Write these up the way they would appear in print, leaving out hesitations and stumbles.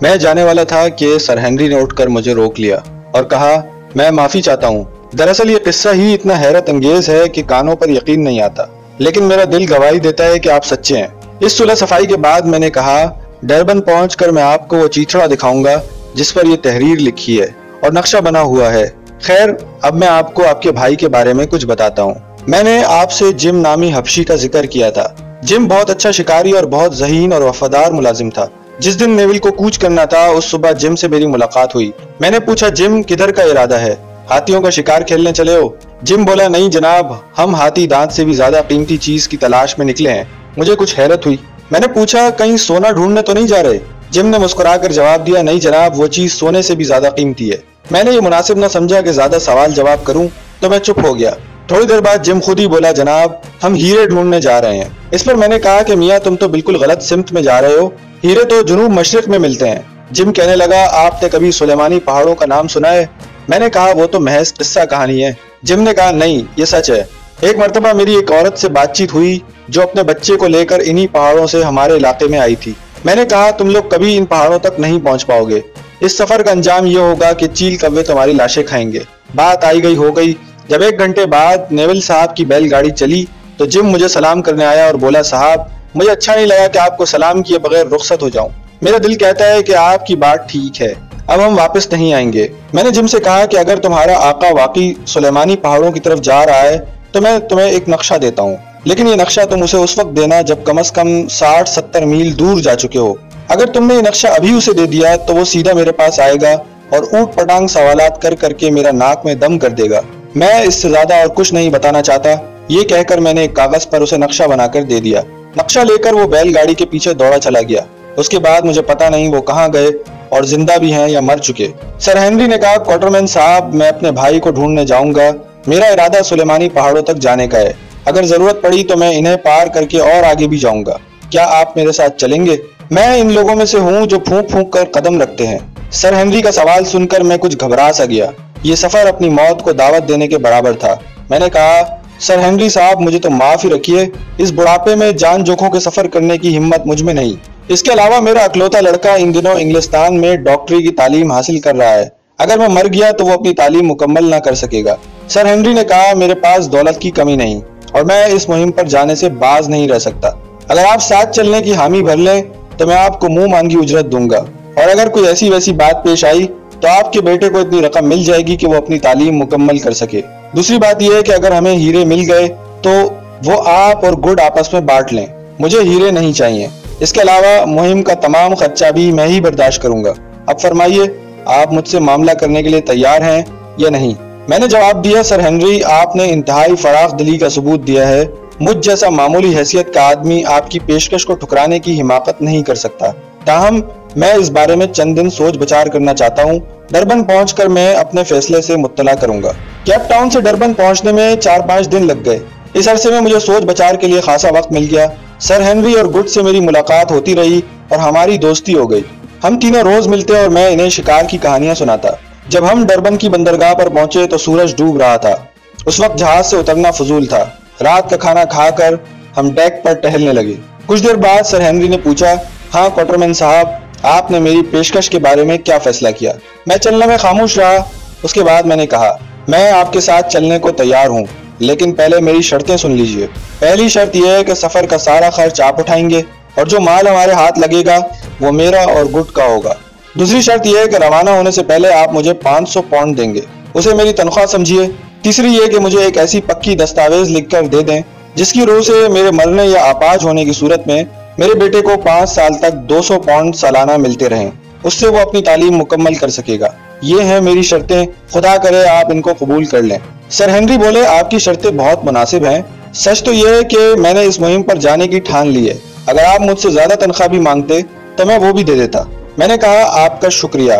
میں جانے والا تھا کہ سر ہنری نے اٹھ کر مجھے روک لیا اور کہا میں معافی چاہتا ہوں. دراصل یہ قصہ ہی اتنا حیرت انگیز ہے کہ کانوں پر یقین نہیں آتا، لیکن میرا دل گواہی دیتا ہے کہ آپ سچے ہیں. اس صلح صفائی کے بعد میں نے کہا ڈربن پہنچ کر میں آپ کو وہ چیتڑا دکھاؤں گا جس پر یہ تحریر لکھی ہے اور نقشہ بنا ہوا ہے. خیر اب میں آپ کو آپ کے بھائی کے بارے میں کچھ بتاتا ہوں. میں نے آپ سے جم نامی حبشی کا ذکر کیا تھا. جم بہت اچھا شکاری اور بہت ذہین اور وفادار ملازم تھا. جس دن نیول کو کوچ کرنا تھا اس صبح جم سے میری ملاقات ہوئی. میں نے پوچھا جم کدھر کا ارادہ ہے، ہاتھیوں کا شکار کھیلنے چلے ہو؟ جم بولا نہیں جناب، ہم ہاتھی دانت سے بھی زیادہ قیمتی چیز کی تلاش میں نکلے ہیں. مجھے کچھ حیرت ہوئی. میں نے پوچھا کہیں سونا ڈھونڈنے تو نہیں جا رہے؟ جم نے مسکرا کر جواب دیا نہیں جناب، وہ چیز سونے سے بھی زیادہ قیمتی ہے. میں نے یہ مناسب نہ سمجھا کہ زیادہ سوال جواب کروں تو میں چپ ہو گیا. تھوڑی دیر بعد جم خود ہی بولا جناب ہم ہیرے ڈھونڈنے جا رہے ہیں. اس پر میں نے کہا کہ میاں تم تو بالکل غلط سمت میں جا رہے ہو، ہیرے تو جنوب مشرق میں ملتے ہیں. جم کہنے لگا آپ نے کبھی سلیمانی پہاڑوں کا نام سنا ہے؟ میں نے کہا وہ تو محض قصہ کہانی ہے. جم نے کہا نہیں یہ سچ ہے. ایک مرتبہ میری ایک عورت سے بات چیت ہوئی جو اپنے بچے کو لے کر انہی پہاڑوں سے ہمارے علاقے میں آئی تھی. میں نے کہا تم لوگ کبھی ان پہاڑوں تک نہیں پہنچ پاؤ گے، اس سفر کا انجام یہ ہوگا کہ چیل کوے تمہاری لاشیں کھائیں گے. بات آئی گئی ہو گئی. جب 1 گھنٹے بعد نیول صاحب کی بیل گاڑی چلی تو جم مجھے سلام کرنے آیا اور بولا صاحب مجھے اچھا نہیں لگا کہ آپ کو سلام کیے بغیر رخصت ہو جاؤں. میرا دل کہتا ہے کہ آپ کی بات ٹھیک ہے، اب ہم واپس نہیں آئیں گے. میں نے جم سے کہا کہ اگر تمہارا آقا واقعی سلیمانی پہاڑوں کی طرف جا رہا ہے تو میں تمہیں ایک نقشہ دیتا ہوں، لیکن یہ نقشہ تم اسے اس وقت دینا جب کم از کم 60-70 میل دور جا چکے ہو. اگر تم نے یہ نقشہ ابھی اسے دے دیا تو وہ سیدھا میرے پاس آئے گا اور اوٹ پٹانگ سوالات کر کر کے میرا ناک میں دم کر دے گا. میں اس سے زیادہ اور کچھ نہیں بتانا چاہتا. یہ کہہ کر میں نے ایک کاغذ پر اسے نقشہ بنا کر دے دیا. نقشہ لے کر وہ بیل گاڑی کے پیچھے دوڑا چلا گیا. اس کے بعد مجھے پتا نہیں وہ کہاں گئے اور زندہ بھی ہیں یا مر چکے. سر ہنری نے کہا کوارٹرمین صاحب میں اپنے بھائی کو ڈھونڈنے جاؤں گا. میرا ارادہ سلیمانی پہاڑوں تک جانے کا ہے. اگر ضرورت پڑی تو میں انہیں پار کر کے اور آگے بھی جاؤں گا. کیا آپ میرے ساتھ چلیں گے؟ میں ان لوگوں میں سے ہوں جو پھونک پھونک کر قدم رکھتے ہیں. سر ہنری کا سوال سن کر میں کچھ گھبرا سا گیا. یہ سفر اپنی موت کو دعوت دینے کے برابر تھا. میں نے کہا سر ہنری صاحب مجھے تو معاف ہی رکھیے، اس بڑھاپے میں جان جوکھوں کے سفر کرنے کی ہمت مجھ میں نہیں. اس کے علاوہ میرا اکلوتا لڑکا ان دنوں انگلستان میں ڈاکٹری کی تعلیم حاصل کر رہا ہے. اگر میں مر گیا تو وہ اپنی تعلیم مکمل نہ کر سکے گا. سر ہنری نے کہا میرے پاس دولت کی کمی نہیں اور میں اس مہم پر جانے سے باز نہیں رہ سکتا. اگر آپ ساتھ چلنے کی حامی بھر لیں تو میں آپ کو منہ مانگی اجرت دوں گا، اور اگر کوئی ایسی ویسی بات پیش آئی تو آپ کے بیٹے کو اتنی رقم مل جائے گی کہ وہ اپنی تعلیم مکمل کر سکے. دوسری بات یہ ہے کہ اگر ہمیں ہیرے مل گئے تو وہ آپ اور گڈ آپس میں بانٹ لیں. مجھے ہیرے نہیں چاہیے. اس کے علاوہ مہم کا تمام خرچہ بھی میں ہی برداشت کروں گا. اب فرمائیے آپ مجھ سے معاملہ کرنے کے لیے تیار ہیں یا نہیں؟ میں نے جواب دیا سر ہنری آپ نے انتہائی فراخ دلی کا ثبوت دیا ہے. مجھ جیسا معمولی حیثیت کا آدمی آپ کی پیشکش کو ٹھکرانے کی حماقت نہیں کر سکتا. تاہم میں اس بارے میں چند دن سوچ بچار کرنا چاہتا ہوں. ڈربن پہنچ کر میں اپنے فیصلے سے مطلع کروں گا. کیپ ٹاؤن سے ڈربن پہنچنے میں 4-5 دن لگ گئے. اس عرصے میں مجھے سوچ بچار کے لیے خاصا وقت مل گیا. سر ہنری اور گڈ سے میری ملاقات ہوتی رہی اور ہماری دوستی ہو گئی. ہم تینوں روز ملتے اور میں انہیں شکار کی کہانیاں سناتا. جب ہم ڈربن کی بندرگاہ پر پہنچے تو سورج ڈوب رہا تھا. اس وقت جہاز سے اترنا فضول تھا. رات کا کھانا کھا کر ہم ڈیک پر ٹہلنے لگے. کچھ دیر بعد سر ہنری نے پوچھا ہاں کوارٹرمین صاحب آپ نے میری پیشکش کے بارے میں کیا فیصلہ کیا؟ میں چلنے میں خاموش رہا. اس کے بعد میں نے کہا میں آپ کے ساتھ چلنے کو تیار ہوں، لیکن پہلے میری شرطیں سن لیجئے. پہلی شرط یہ ہے کہ سفر کا سارا خرچ آپ اٹھائیں گے اور جو مال ہمارے ہاتھ لگے گا وہ میرا اور گڈ کا ہوگا. دوسری شرط یہ ہے کہ روانہ ہونے سے پہلے آپ مجھے 500 پاؤنڈ دیں گے، اسے میری تنخواہ سمجھیے. تیسری یہ کہ مجھے ایک ایسی پکی دستاویز لکھ کر دے دیں جس کی روح سے میرے مرنے یا آپاج ہونے کی صورت میں میرے بیٹے کو 5 سال تک 200 پاؤنڈ سالانہ ملتے رہیں. اس سے وہ اپنی تعلیم مکمل کر سکے گا. یہ ہیں میری شرطیں، خدا کرے آپ ان کو قبول کر لیں. سر ہنری بولے آپ کی شرطیں بہت مناسب ہیں. سچ تو یہ ہے کہ میں نے اس مہم پر جانے کی ٹھان لی ہے. اگر آپ مجھ سے زیادہ تنخواہ بھی مانگتے تو میں وہ بھی دے دیتا. میں نے کہا آپ کا شکریہ،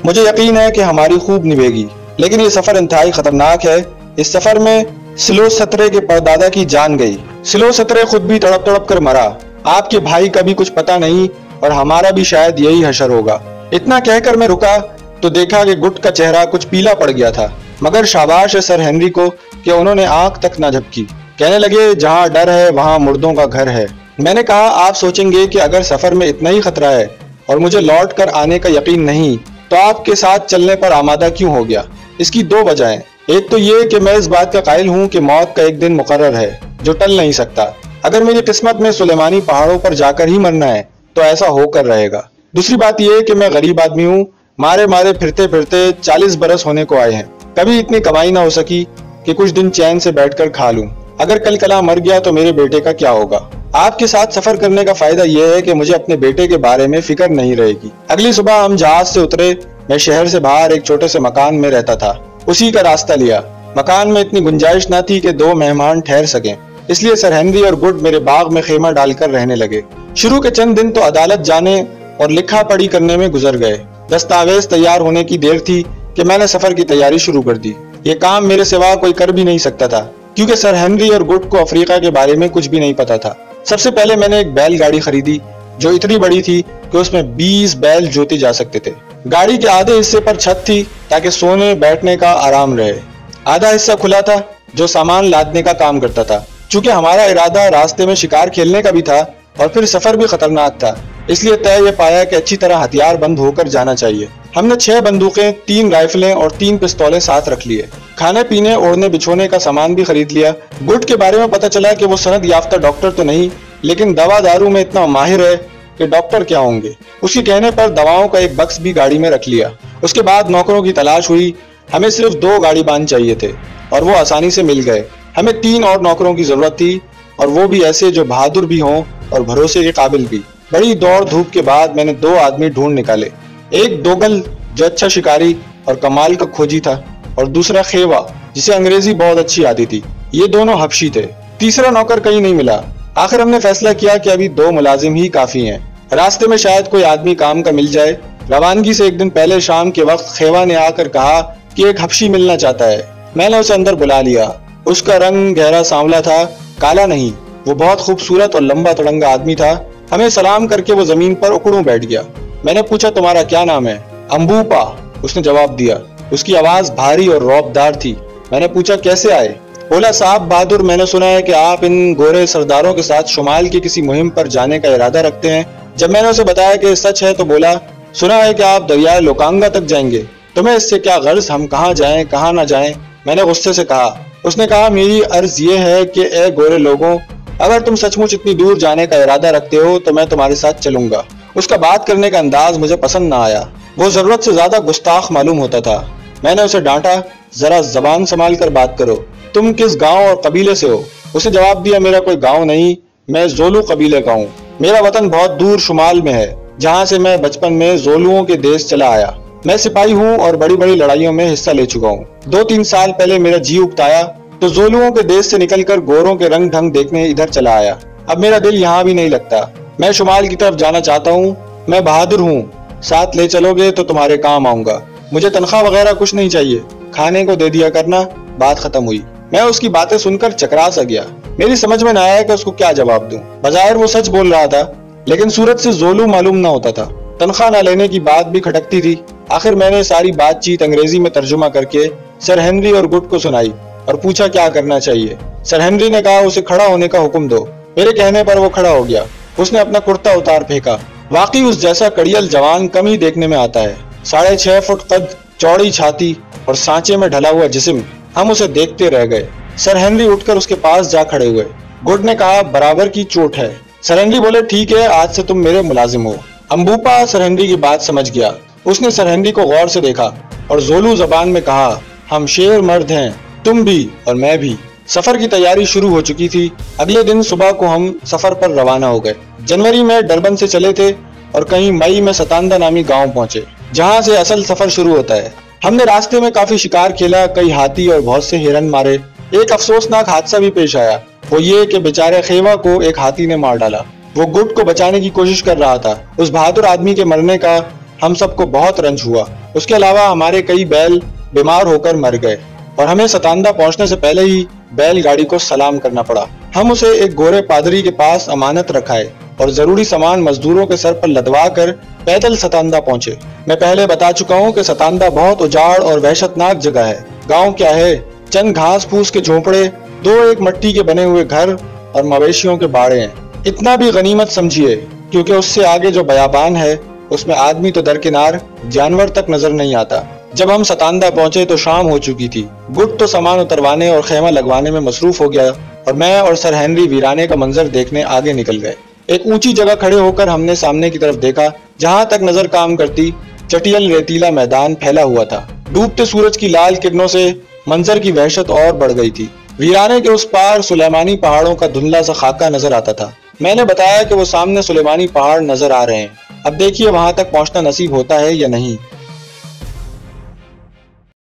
مجھے یقین ہے کہ ہماری خوب نبھے گی، لیکن یہ سفر انتہائی خطرناک ہے. اس سفر میں سلو سترے کے پردادا کی جان گئی. سلو سترے خود بھی تڑپ تڑپ کر مرا. آپ کے بھائی کا بھی کچھ پتا نہیں اور ہمارا بھی شاید یہی حشر ہوگا. اتنا کہہ کر میں رکا تو دیکھا کہ گڈ کا چہرہ کچھ پیلا پڑ گیا تھا، مگر شاباش ہے سر ہنری کو کہ انہوں نے آنکھ تک نہ جھپکی. کہنے لگے جہاں ڈر ہے وہاں مردوں کا گھر ہے. میں نے کہا آپ سوچیں گے کہ اگر سفر میں اتنا ہی خطرہ ہے اور مجھے لوٹ کر آنے کا یقین نہیں تو آپ کے ساتھ چلنے پر آمادہ کیوں ہو گیا؟ اس کی دو وجہیں۔ ایک تو یہ کہ میں اس بات کا قائل ہوں کہ موت کا ایک دن مقرر ہے جو ٹل نہیں سکتا۔ اگر میری قسمت میں سلیمانی پہاڑوں پر جا کر ہی مرنا ہے تو ایسا ہو کر رہے گا۔ دوسری بات یہ کہ میں غریب آدمی ہوں، مارے مارے پھرتے پھرتے 40 برس ہونے کو آئے ہیں، کبھی اتنی کمائی نہ ہو سکی کہ کچھ دن چین سے بیٹھ کر کھا لوں۔ اگر کل کلا مر گیا تو میرے بیٹے کا کیا ہوگا؟ آپ کے ساتھ سفر کرنے کا فائدہ یہ ہے کہ مجھے اپنے بیٹے کے بارے میں فکر نہیں رہے گی۔ اگلی صبح ہم جہاز سے اترے۔ میں شہر سے باہر ایک چھوٹے سے مکان میں رہتا تھا، اسی کا راستہ لیا۔ مکان میں اتنی گنجائش نہ تھی کہ 2 مہمان ٹھہر سکیں، اس لیے سر ہنری اور گڈ میرے باغ میں خیمہ ڈال کر رہنے لگے۔ شروع کے چند دن تو عدالت جانے اور لکھا پڑھی کرنے میں گزر گئے۔ دستاویز تیار ہونے کی دیر تھی کہ میں نے سفر کی تیاری شروع کر دی۔ یہ کام میرے سوا کوئی کر بھی نہیں سکتا تھا کیونکہ سر ہنری اور گڈ کو افریقہ کے بارے میں کچھ بھی نہیں پتا تھا۔ سب سے پہلے میں نے ایک بیل گاڑی خریدی جو اتنی بڑی تھی کہ اس میں 20 بیل جوتے جا سکتے تھے۔ گاڑی کے آدھے حصے پر چھت تھی تاکہ سونے بیٹھنے کا آرام رہے، آدھا حصہ کھلا تھا جو سامان لادنے کا کام کرتا تھا۔ چونکہ ہمارا ارادہ راستے میں شکار کھیلنے کا بھی تھا اور پھر سفر بھی خطرناک تھا، اس لیے طے یہ پایا کہ اچھی طرح ہتھیار بند ہو کر جانا چاہیے۔ ہم نے 6 بندوقیں، 3 رائفلیں اور 3 پستولیں ساتھ رکھ لیے۔ کھانے پینے، اوڑھنے بچھونے کا سامان بھی خرید لیا۔ گڈ کے بارے میں پتہ چلا کہ وہ سند یافتہ ڈاکٹر تو نہیں لیکن دوا دارو میں اتنا ماہر ہے کہ ڈاکٹر کیا ہوں گے۔ اس کے کہنے پر دواؤں کا ایک بکس بھی گاڑی میں رکھ لیا۔ اس کے بعد نوکروں کی تلاش ہوئی۔ ہمیں صرف 2 گاڑی بان چاہیے تھے اور وہ آسانی سے مل گئے۔ ہمیں 3 اور نوکروں کی ضرورت تھی اور وہ بھی ایسے جو بہادر بھی ہوں اور بھروسے کے قابل بھی۔ بڑی دوڑ دھوپ کے بعد میں نے 2 آدمی ڈھونڈ نکالے، ایک دوگل جو اچھا شکاری اور کمال کا کھوجی تھا اور دوسرا خیوا جسے انگریزی بہت اچھی آتی تھی۔ یہ دونوں حبشی تھے۔ تیسرا نوکر کہیں نہیں ملا۔ آخر ہم نے فیصلہ کیا کہ ابھی 2 ملازم ہی کافی ہیں، راستے میں شاید کوئی آدمی کام کا مل جائے۔ روانگی سے ایک دن پہلے شام کے وقت خیوا نے آ کر کہا کہ ایک حبشی ملنا چاہتا ہے۔ میں نے اسے اندر بلا لیا۔ اس کا رنگ گہرا سانولا تھا، کالا نہیں۔ وہ بہت خوبصورت اور لمبا تڑنگا آدمی تھا۔ ہمیں سلام کر کے وہ زمین پر اکڑوں بیٹھ گیا۔ میں نے پوچھا تمہارا کیا نام ہے؟ امبوپا، اس نے جواب دیا۔ اس کی آواز بھاری اور رعبدار تھی۔ میں نے پوچھا کیسے آئے؟ بولا صاحب بہادر، میں نے سنا ہے کہ آپ ان گورے سرداروں کے ساتھ شمال کی کسی مہم پر جانے کا ارادہ رکھتے ہیں۔ جب میں نے اسے بتایا کہ سچ ہے تو بولا سنا ہے کہ آپ دریائے لوکانگا تک جائیں گے، تمہیں اس سے کیا غرض؟ ہم کہاں جائیں کہاں نہ جائیں؟ میں نے غصے سے کہا۔ اس نے کہا میری عرض یہ ہے کہ اے گورے لوگوں، اگر تم سچ مچ اتنی دور جانے کا ارادہ رکھتے ہو تو میں تمہارے ساتھ چلوں گا۔ اس کا بات کرنے کا انداز مجھے پسند نہ آیا، وہ ضرورت سے زیادہ گستاخ معلوم ہوتا تھا۔ میں نے اسے ڈانٹا، ذرا زبان سنبھال کر بات کرو، تم کس گاؤں اور قبیلے سے ہو؟ اسے جواب دیا میرا کوئی گاؤں نہیں، میں زولو قبیلے کا ہوں۔ میرا وطن بہت دور شمال میں ہے جہاں سے میں بچپن میں زولوؤں کے دیش چلا آیا۔ میں سپاہی ہوں اور بڑی بڑی لڑائیوں میں حصہ لے چکا ہوں۔ 2-3 سال پہلے میرا جی اکتایا تو زولوؤں کے دیش سے نکل کر گوروں کے رنگ ڈھنگ دیکھنے ادھر چلا آیا۔ اب میرا دل یہاں بھی نہیں لگتا، میں شمال کی طرف جانا چاہتا ہوں۔ میں بہادر ہوں، ساتھ لے چلو گے تو تمہارے کام آؤں گا۔ مجھے تنخواہ وغیرہ کچھ نہیں چاہیے، کھانے کو دے دیا کرنا۔ بات ختم ہوئی۔ میں اس کی باتیں سن کر چکرا سا گیا۔ میری سمجھ میں نہ آیا کہ اس کو کیا جواب دوں۔ بظاہر وہ سچ بول رہا تھا لیکن صورت سے زولو معلوم نہ ہوتا تھا۔ تنخواہ نہ لینے کی بات بھی کھٹکتی تھی۔ آخر میں نے ساری بات چیت انگریزی میں ترجمہ کر کے سر ہنری اور گڈ کو سنائی اور پوچھا کیا کرنا چاہیے۔ سر ہنری نے کہا اسے کھڑا ہونے کا حکم دو۔ میرے کہنے پر وہ کھڑا ہو گیا۔ اس نے اپنا کرتا اتار پھینکا۔ واقعی اس جیسا کڑیل جوان کم ہی دیکھنے میں آتا ہے۔ 6.5 فٹ قد، چوڑی چھاتی اور سانچے میں ڈھلا ہوا جسم۔ ہم اسے دیکھتے رہ گئے۔ سر ہنری اٹھ کر اس کے پاس جا کھڑے ہوئے۔ گڈ نے کہا برابر کی چوٹ ہے۔ سر ہنری بولے ٹھیک ہے، آج سے تم میرے ملازم ہو۔ امبوپا سر ہنری کی بات سمجھ گیا۔ اس نے سر ہنری کو غور سے دیکھا اور زولو زبان میں کہا ہم شیر مرد ہیں، تم بھی اور میں بھی۔ سفر کی تیاری شروع ہو چکی تھی۔ اگلے دن صبح کو ہم سفر پر روانہ ہو گئے۔ جنوری میں ڈربن سے چلے تھے اور کہیں مئی میں ستاندہ نامی گاؤں پہنچے جہاں سے اصل سفر شروع ہوتا ہے۔ ہم نے راستے میں کافی شکار کھیلا، کئی ہاتھی اور بہت سے ہرن مارے۔ ایک افسوسناک حادثہ بھی پیش آیا، وہ یہ کہ بیچارے خیوا کو ایک ہاتھی نے مار ڈالا۔ وہ گڈ کو بچانے کی کوشش کر رہا تھا۔ اس بہادر آدمی کے مرنے کا ہم سب کو بہت رنج ہوا۔ اس کے علاوہ ہمارے کئی بیل بیمار ہو کر مر گئے اور ہمیں ستاندہ پہنچنے سے پہلے ہی بیل گاڑی کو سلام کرنا پڑا۔ ہم اسے ایک گورے پادری کے پاس امانت رکھائے اور ضروری سامان مزدوروں کے سر پر لدوا کر پیدل ستاندہ پہنچے۔ میں پہلے بتا چکا ہوں کہ ستاندہ بہت اجاڑ اور وحشتناک جگہ ہے۔ گاؤں کیا ہے، چند گھاس پھوس کے جھونپڑے، 2 مٹی کے بنے ہوئے گھر اور مویشیوں کے باڑے ہیں۔ اتنا بھی غنیمت سمجھیے کیونکہ اس سے آگے جو بیابان ہے اس میں آدمی تو درکنار، جانور تک نظر نہیں آتا۔ جب ہم ستاندہ پہنچے تو شام ہو چکی تھی۔ گٹ تو سامان اتروانے اور خیمہ لگوانے میں مصروف ہو گیا اور میں اور سر ہنری ویرانے کا منظر دیکھنے آگے نکل گئے۔ ایک اونچی جگہ کھڑے ہو کر ہم نے سامنے کی طرف دیکھا، جہاں تک نظر کام کرتی چٹیل ریتیلا میدان پھیلا ہوا تھا۔ ڈوبتے سورج کی لال کرنوں سے منظر کی وحشت اور بڑھ گئی تھی۔ ویرانے کے اس پار سلیمانی پہاڑوں کا دھندلا سا خاکہ نظر آتا تھا۔ میں نے بتایا کہ وہ سامنے سلیمانی پہاڑ نظر آ رہے ہیں، اب دیکھیے وہاں تک پہنچنا نصیب ہوتا ہے یا نہیں۔